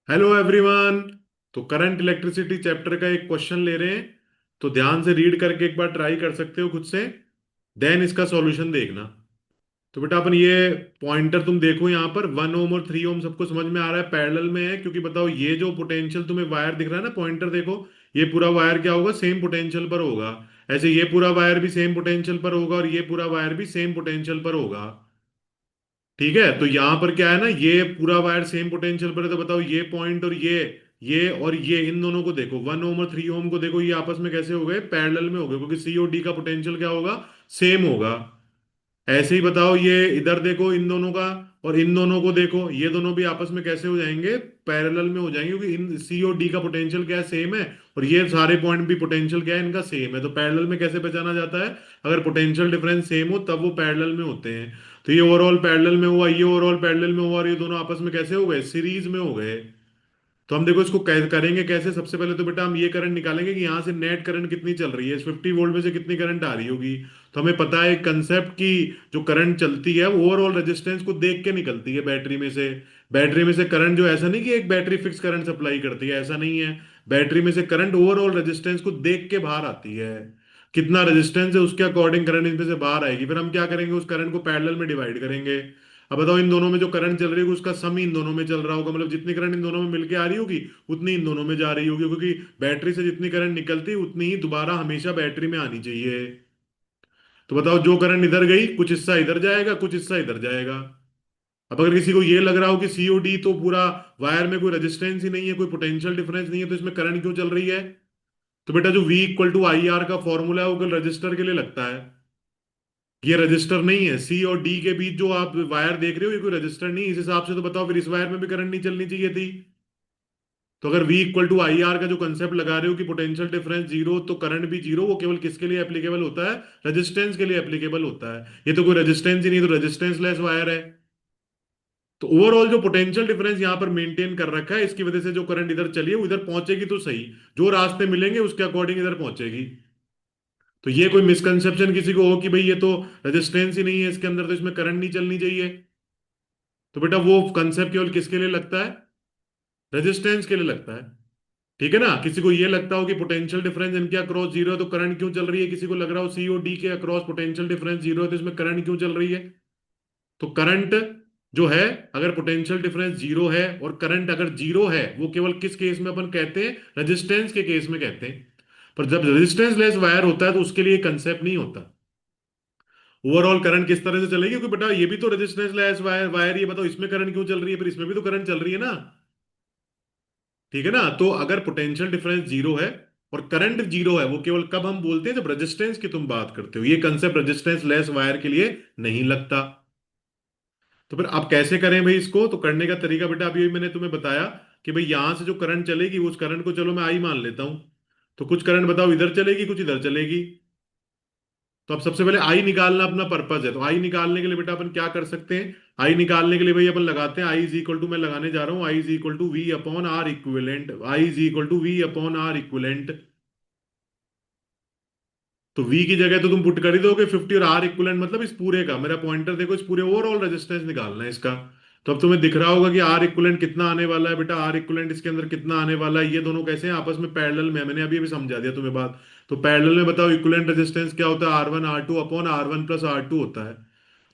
Hello everyone. तो current electricity chapter का एक क्वेश्चन ले रहे हैं। तो ध्यान से रीड करके एक बार ट्राई कर सकते हो खुद से। देन इसका सॉल्यूशन देखना। तो बेटा अपन ये पॉइंटर तुम देखो, यहाँ पर 1 ओम और 3 ओम सबको समझ में आ रहा है, पैरेलल में है। क्योंकि बताओ ये जो पोटेंशियल तुम्हें वायर दिख रहा है ना, पॉइंटर देखो, ये पूरा वायर क्या होगा, सेम पोटेंशियल पर होगा। ऐसे ये पूरा वायर भी सेम पोटेंशियल पर होगा और ये पूरा वायर भी सेम पोटेंशियल पर होगा। ठीक है, तो यहां पर क्या है ना, ये पूरा वायर सेम पोटेंशियल पर है। तो बताओ ये पॉइंट और ये और ये, इन दोनों को देखो, 1 ओम और 3 ओम को देखो, ये आपस में कैसे हो गए, पैरेलल में हो गए, क्योंकि सी और डी का पोटेंशियल क्या होगा, सेम होगा। ऐसे ही बताओ ये इधर देखो इन दोनों का, और इन दोनों को देखो, ये दोनों भी आपस में कैसे हो जाएंगे, पैरेलल में हो जाएंगे, क्योंकि इन सी और डी का पोटेंशियल क्या है, सेम है। और ये सारे पॉइंट भी पोटेंशियल क्या है, इनका सेम है। तो पैरेलल में कैसे पहचाना जाता है, अगर पोटेंशियल डिफरेंस सेम हो तब वो पैरेलल में होते हैं। तो ये ओवरऑल पैरेलल में हुआ, ये ओवरऑल पैरेलल में हुआ, और ये दोनों आपस में कैसे हो गए, सीरीज में हो गए। तो हम देखो इसको करेंगे कैसे। सबसे पहले तो बेटा हम ये करंट निकालेंगे कि यहाँ से नेट करंट कितनी चल रही है, इस 50 वोल्ट में से कितनी करंट आ रही होगी। तो हमें पता है कंसेप्ट की, जो करंट चलती है वो ओवरऑल रेजिस्टेंस को देख के निकलती है बैटरी में से। बैटरी में से करंट जो, ऐसा नहीं कि एक बैटरी फिक्स करंट सप्लाई करती है, ऐसा नहीं है। बैटरी में से करंट ओवरऑल रेजिस्टेंस को देख के बाहर आती है। कितना रेजिस्टेंस है उसके अकॉर्डिंग करंट इसमें से बाहर आएगी। फिर हम क्या करेंगे, उस करंट को पैरेलल में डिवाइड करेंगे। अब बताओ इन दोनों में जो करंट चल रही होगी उसका सम इन दोनों में चल रहा होगा, मतलब जितनी करंट इन दोनों में मिलके आ रही होगी उतनी इन दोनों में जा रही होगी, क्योंकि बैटरी से जितनी करंट निकलती है उतनी ही दोबारा हमेशा बैटरी में आनी चाहिए। तो बताओ जो करंट इधर गई, कुछ हिस्सा इधर जाएगा, कुछ हिस्सा इधर जाएगा। अब अगर किसी को ये लग रहा हो कि सीओडी तो पूरा वायर में कोई रेजिस्टेंस ही नहीं है, कोई पोटेंशियल डिफरेंस नहीं है, तो इसमें करंट क्यों चल रही है। तो बेटा जो V equal to I R का फॉर्मूला है वो कल रजिस्टर के लिए लगता है। ये रजिस्टर नहीं है, सी और डी के बीच जो आप वायर देख रहे हो ये कोई रजिस्टर नहीं है। इस हिसाब से तो बताओ फिर इस वायर में भी करंट नहीं चलनी चाहिए थी। तो अगर V equal to I R का जो कंसेप्ट लगा रहे हो कि पोटेंशियल डिफरेंस जीरो, तो करंट भी जीरो, वो केवल किसके लिए एप्लीकेबल होता है, रेजिस्टेंस के लिए एप्लीकेबल होता है। ये तो कोई रेजिस्टेंस ही नहीं, तो रेजिस्टेंस लेस वायर है। तो ओवरऑल जो पोटेंशियल डिफरेंस यहाँ पर मेंटेन कर रखा है, इसकी वजह से जो करंट इधर चली है वो इधर पहुंचेगी तो सही, जो रास्ते मिलेंगे उसके अकॉर्डिंग इधर पहुंचेगी। तो ये कोई मिसकंसेप्शन किसी को हो कि भाई ये तो रेजिस्टेंस ही नहीं है इसके अंदर, तो इसमें करंट नहीं चलनी चाहिए, तो बेटा वो कंसेप्ट केवल किसके लिए लगता है, रेजिस्टेंस के लिए लगता है। ठीक है ना। किसी को ये लगता हो कि पोटेंशियल डिफरेंस इनके अक्रॉस जीरो है तो करंट क्यों चल रही है, किसी को लग रहा हो सी और डी के अक्रॉस पोटेंशियल डिफरेंस जीरो है तो इसमें करंट क्यों चल रही है। तो करंट जो है, अगर पोटेंशियल डिफरेंस जीरो है, और करंट अगर जीरो है, वो केवल किस केस में अपन कहते हैं, रेजिस्टेंस के केस में कहते हैं। पर जब रेजिस्टेंस लेस वायर होता है तो उसके लिए कंसेप्ट नहीं होता। ओवरऑल करंट किस तरह से चलेगी, क्योंकि बेटा ये भी तो रेजिस्टेंस लेस वायर वायर, ये बताओ इसमें करंट क्यों चल रही है, फिर इसमें भी तो करंट चल रही है ना। ठीक है ना। तो अगर पोटेंशियल डिफरेंस जीरो है और करंट जीरो है, वो केवल कब हम बोलते हैं, जब रेजिस्टेंस की तुम बात करते हो। ये कंसेप्ट रेजिस्टेंस लेस वायर के लिए नहीं लगता। तो फिर आप कैसे करें भाई इसको, तो करने का तरीका बेटा अभी मैंने तुम्हें बताया कि भाई यहां से जो करंट चलेगी उस करंट को चलो मैं आई मान लेता हूं। तो कुछ करंट बताओ इधर चलेगी, कुछ इधर चलेगी। तो अब सबसे पहले आई निकालना अपना पर्पज है, तो आई निकालने के लिए बेटा अपन क्या कर सकते हैं, आई निकालने के लिए भाई अपन लगाते हैं आई इज इक्वल टू, मैं लगाने जा रहा हूं I is equal to V upon R equivalent, I is equal to V upon R equivalent. तो V की जगह तो तुम पुट कर ही दोगे 50, और R इक्विवेलेंट मतलब इस पूरे का, मेरा पॉइंटर देखो, इस पूरे ओवरऑल रेजिस्टेंस निकालना है इसका। तो अब तुम्हें दिख रहा होगा कि R इक्विवेलेंट कितना आने वाला है बेटा, R इक्विवेलेंट इसके अंदर कितना आने वाला है, ये दोनों कैसे हैं आपस में पैरेलल में, मैंने अभी अभी समझा दिया तुम्हें बात। तो पैरेलल में बताओ इक्विवेलेंट रेजिस्टेंस क्या होता है, R1 R2 upon R1 plus R2 होता है।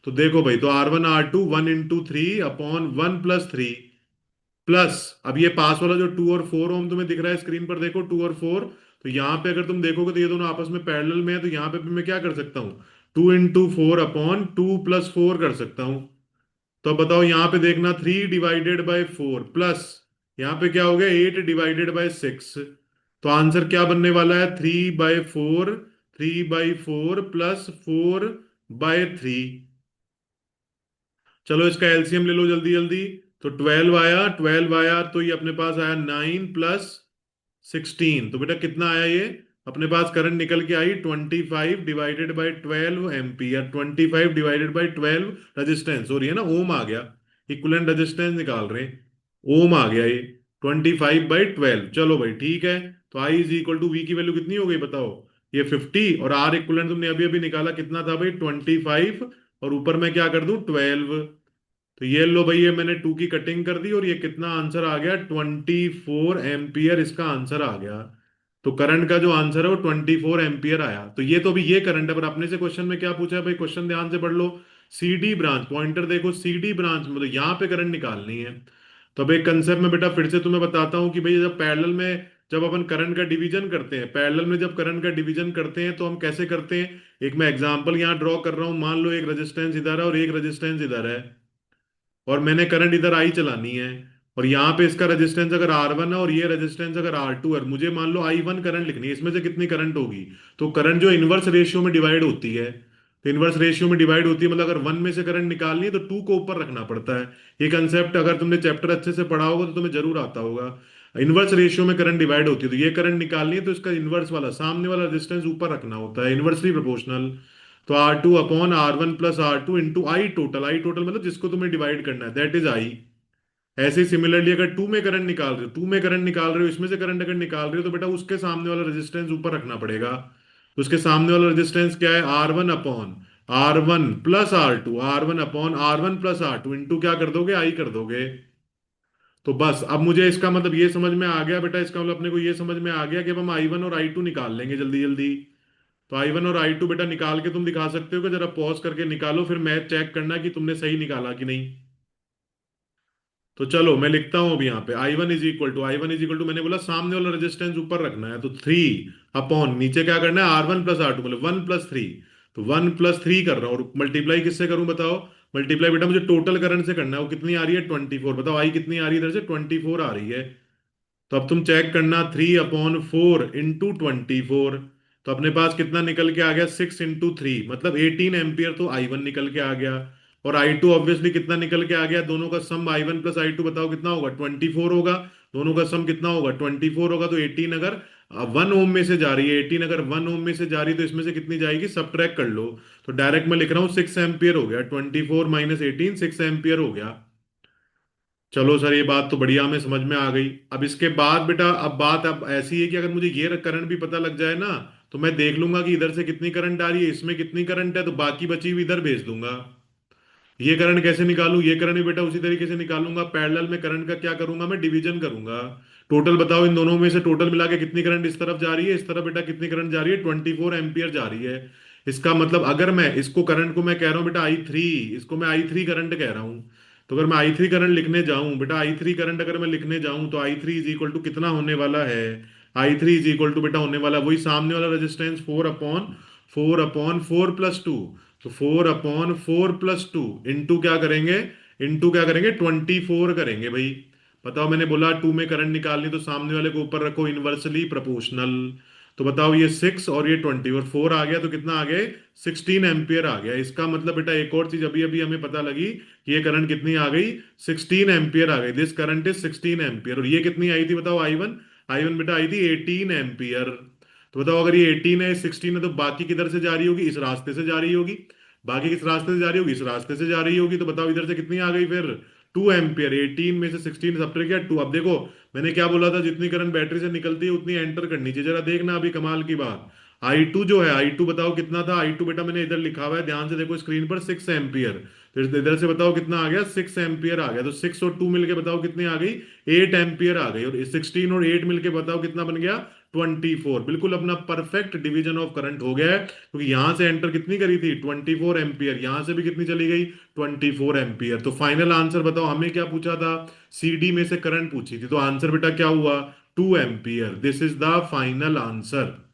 तो देखो भाई, तो R1 R2 1 × 3 अपॉन 1 + 3 प्लस, अब ये पास वाला जो 2 और 4 ओम तुम्हें दिख रहा है स्क्रीन पर, देखो 2 और 4। तो यहाँ पे अगर तुम देखोगे तो ये दोनों आपस में पैरेलल में है, तो यहाँ पे भी मैं क्या कर सकता हूँ, 2 × 4 अपॉन 2 + 4 कर सकता हूँ। तो अब बताओ यहाँ पे देखना, 3 डिवाइडेड बाय 4 प्लस यहाँ पे क्या हो गया, 8 डिवाइडेड बाय 6। तो आंसर क्या बनने वाला है, 3/4, 3/4 प्लस 4/3। चलो इसका एलसीएम ले लो जल्दी जल्दी। तो 12 आया तो ये अपने पास आया 9 + 16। तो बेटा कितना आया ये, अपने पास करंट निकल के आई 25/12 एम्पियर, 25/12 रेजिस्टेंस, और ये ना ओम आ गया, इक्विवेलेंट रेजिस्टेंस निकाल रहे हैं, ओम आ गया ये 25/12। चलो भाई ठीक है। तो आई इज इक्वल टू वी की वैल्यू कितनी हो गई बताओ, ये 50, और आर इक्विवेलेंट तुमने अभी अभी निकाला कितना था भाई, 25, और ऊपर मैं क्या कर दूं 12। तो ये लो भाई, ये मैंने 2 की कटिंग कर दी और ये कितना आंसर आ गया, 24 एम्पियर इसका आंसर आ गया। तो करंट का जो आंसर है वो 24 एम्पियर आया। तो ये तो अभी ये करंट है, पर अपने से क्वेश्चन में क्या पूछा है भाई, क्वेश्चन ध्यान से पढ़ लो। सीडी ब्रांच, पॉइंटर देखो, सीडी ब्रांच में तो यहाँ पे करंट निकालनी है। तो अब एक कंसेप्ट में बेटा फिर से तुम्हें बताता हूँ कि भाई जब पैरेलल में, जब अपन करंट का डिवीजन करते हैं, पैरेलल में जब करंट का डिवीजन करते हैं तो हम कैसे करते हैं। एक मैं एग्जांपल यहाँ ड्रॉ कर रहा हूँ, मान लो एक रेजिस्टेंस इधर है और एक रेजिस्टेंस इधर है, और मैंने करंट इधर आई चलानी है, और यहाँ पे इसका रेजिस्टेंस अगर R1 है और ये रेजिस्टेंस अगर R2 है, मुझे मान लो I1 करंट लिखनी है, इसमें से कितनी करंट होगी। तो करंट जो इनवर्स रेशियो में डिवाइड होती है, तो इनवर्स रेशियो में डिवाइड होती है, मतलब अगर 1 में से करंट निकालनी है तो 2 को ऊपर रखना पड़ता है। ये कंसेप्ट अगर तुमने चैप्टर अच्छे से पढ़ा होगा तो तुम्हें जरूर आता होगा। इनवर्स रेशियो में करंट डिवाइड होती है, तो ये करंट निकालनी है तो इसका इनवर्स वाला, सामने वाला रेजिस्टेंस ऊपर रखना होता है, इनवर्सली प्रोपोर्शनल। तो R2/R1 + R2 इंटू आई टोटल मतलब जिसको तुम्हें डिवाइड करना है, दैट इज आई। ऐसे ही सिमिलरली अगर टू में करंट निकाल रहे हो, इसमें से करंट अगर निकाल रहे हो, तो बेटा उसके सामने वाला रेजिस्टेंस ऊपर रखना पड़ेगा। तो उसके सामने वाला रेजिस्टेंस क्या है, R1/R1 + R2 इंटू क्या कर दोगे, आई कर दोगे। तो बस अब मुझे इसका मतलब ये समझ में आ गया बेटा, इसका मतलब अपने को ये समझ में आ गया कि अब हम I1 और I2 निकाल लेंगे जल्दी जल्दी। तो I1 और I2 बेटा निकाल के तुम दिखा सकते हो कि जरा पॉज करके निकालो, फिर मैच चेक करना कि तुमने सही निकाला कि नहीं। तो चलो मैं लिखता हूं अब यहाँ पे, I1 मैंने बोला सामने वाला रेजिस्टेंस ऊपर रखना है, तो 3 अपॉन नीचे क्या करना है, R1 + R2 मतलब 1 + 3। तो 1 + 3 कर रहा हूँ, और मल्टीप्लाई किससे करूं बताओ। मल्टीप्लाई बेटा मुझे टोटल करंट से करना है, वो कितनी आ रही है, 24। बताओ आई कितनी आ रही है, इधर से 24 आ रही है। तो अब तुम चेक करना, 3/4 इंटू 24। तो अपने पास कितना निकल के आ गया, 6 इंटू 3 मतलब 18 एम्पियर। तो I1 निकल के आ गया। और I2 ऑब्वियसली कितना निकल के आ गया, दोनों का सम I1 + I2 बताओ कितना होगा, 24 होगा। दोनों का सम कितना होगा, 24 होगा। तो 18 अगर 1 ओम में से जा रही है, 18 अगर 1 ओम में से जा रही है, तो इसमें से कितनी जाएगी, सब्ट्रैक्ट कर लो। तो डायरेक्ट मैं लिख रहा हूँ 6 एम्पियर हो गया, 24 - 18 6 एम्पियर हो गया। चलो सर, ये बात तो बढ़िया हमें समझ में आ गई। अब इसके बाद बेटा, अब बात अब ऐसी है कि अगर मुझे ये करंट भी पता लग जाए ना, तो मैं देख लूंगा कि इधर से कितनी करंट आ रही है, इसमें कितनी करंट है, तो बाकी बची हुई इधर भेज दूंगा। ये करंट कैसे निकालूं, ये करंट भी बेटा उसी तरीके से निकालूंगा, पैरेलल में करंट का क्या करूंगा, मैं डिवीजन करूंगा। टोटल बताओ इन दोनों में से टोटल मिला के कितनी करंट इस तरफ जा रही है, इस तरफ बेटा कितनी करंट जा रही है, 24 एम्पियर जा रही है। इसका मतलब अगर मैं इसको करंट को मैं कह रहा हूं बेटा I3, इसको मैं I3 करंट कह रहा हूं। तो अगर मैं I3 करंट लिखने जाऊं बेटा, I3 करंट अगर मैं लिखने जाऊं, तो I3 = कितना होने वाला है, I3 बेटा होने वाला वही सामने वाला रेजिस्टेंस, 4/4 + 2। तो 4/4 + 2 इंटू क्या करेंगे, 24 करेंगे भाई। बताओ मैंने बोला 2 में करंट निकालनी, तो सामने वाले को ऊपर रखो, इनवर्सली प्रोपोर्शनल। तो बताओ ये 6 और ये 20 और 4 आ गया, तो कितना आ गया, 16 एम्पियर आ गया। इसका मतलब बेटा एक और चीज अभी अभी हमें पता लगी कि ये करंट कितनी आ गई, 16 एम्पियर आ गई। This current is 16 ampere. और ये कितनी आई थी बताओ, I1, I1 बेटा आई थी 18 एम्पियर। तो बताओ अगर ये 18 है, 16 है, तो बाकी किधर से जा रही होगी, इस रास्ते से जा रही होगी। बाकी किस रास्ते से जा रही होगी, इस रास्ते से जा रही होगी। तो बताओ इधर से कितनी आ गई फिर, 2 एम्पियर। 18 में से 16 सब्ट्रैक्ट किया 2। अब देखो मैंने क्या बोला था, जितनी करंट बैटरी से निकलती है उतनी एंटर करनी चाहिए। जरा देखना अभी कमाल की बात, I2 जो है, I2 बताओ कितना था, I2 बेटा मैंने इधर लिखा हुआ है, ध्यान से देखो स्क्रीन पर, 6 एम्पियर। तो इधर से बताओ कितना आ गया, 6 एम्पियर आ गया। तो 6 और 2 मिलके बताओ कितनी आ गई, 8 एम्पियर आ गई। और 16 और 8 मिलके बताओ कितना बन गया, 24। बिल्कुल अपना परफेक्ट डिवीजन ऑफ करंट हो गया है, क्योंकि यहां से एंटर कितनी करी थी, 24 एम्पियर, यहां से भी कितनी चली गई, 24 एम्पियर। तो फाइनल आंसर बताओ, हमें क्या पूछा था, CD में से करंट पूछी थी, तो आंसर बेटा क्या हुआ, 2 ampere. This is the final answer.